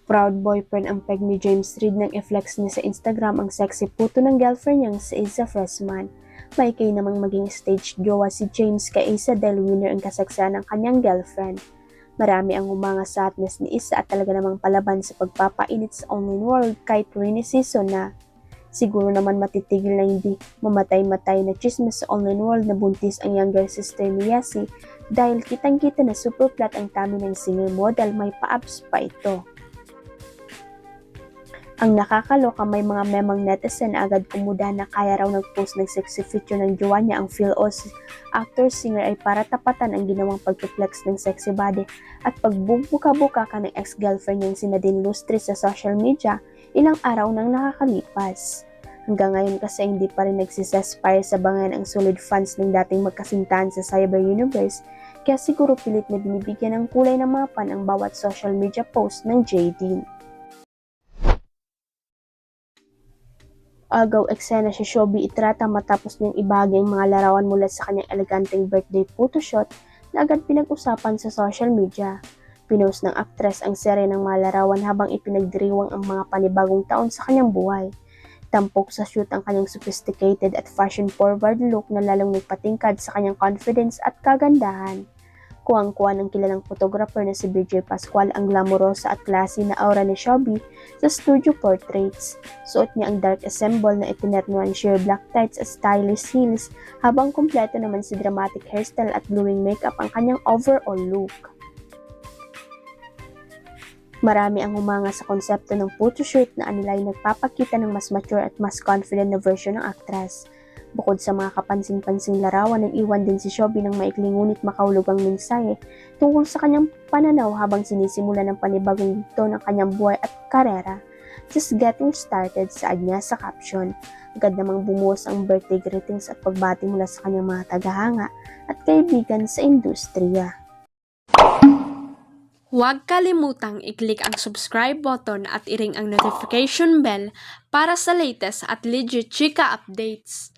Proud boyfriend ang peg ni James Reid nang i-flex niya sa Instagram ang sexy puto ng girlfriend niyang si Isa Freshman. May kay namang maging stage jowa si James kay Isa dahil winner ang kasaksihan ng kanyang girlfriend. Marami ang humanga sa hotness ni Isa at talaga namang palaban sa pagpapainit sa online world kahit rainy season na. Siguro naman matitigil na hindi mamatay-matay na chismis sa online world na buntis ang younger sister ni Yasi dahil kitang-kita na super flat ang tummy ng singer model, may pa-abs pa ito. Ang nakakaloka, may mga memang netizen na agad kumuda na kaya raw nag-post ng sexy picture ng jowa niya ang Phil-Oz actor-singer ay para tapatan ang ginawang pag-flex ng sexy body at pagbubuka-buka ka ng ex-girlfriend niyang si Nadine Lustre sa social media ilang araw nang nakakalipas. Hanggang ngayon kasi hindi pa rin nagsisespire sa bangan ang solid fans ng dating magkasintahan sa cyber universe kaya siguro pilit na binibigyan ng kulay ng mga fan ang bawat social media post ng JD. Agaw eksena si Showbi itrata matapos niyang ibahagi ang mga larawan mula sa kanyang eleganteng birthday photoshoot na agad pinag-usapan sa social media. Pinost ng aktres ang serye ng mga larawan habang ipinagdiriwang ang mga panibagong taon sa kanyang buhay. Tampok sa shoot ang kanyang sophisticated at fashion-forward look na lalong nagpatingkad sa kanyang confidence at kagandahan. Kuwang-kuwa ng kilalang photographer na si BJ Pascual ang glamorosa at classy na aura ni Showbi sa studio portraits. Suot niya ang dark ensemble na itinernuan sheer black tights at stylish heels habang kumpleto naman si dramatic hairstyle at glowing makeup ang kanyang overall look. Marami ang humanga sa konsepto ng photoshoot na anilay nagpapakita ng mas mature at mas confident na version ng actress. Bukod sa mga kapansin-pansing larawan, nag-iwan din si Showbi ng maikling ngunit makahulugang mensahe tungkol sa kanyang pananaw habang sinisimula ng panibagong yugto ng kanyang buhay at karera. Just getting started, saad niya sa caption. Agad namang bumuhos ang birthday greetings at pagbati mula sa kanyang mga tagahanga at kaibigan sa industriya. Huwag kalimutang i-click ang subscribe button at i-ring ang notification bell para sa latest at legit chika updates.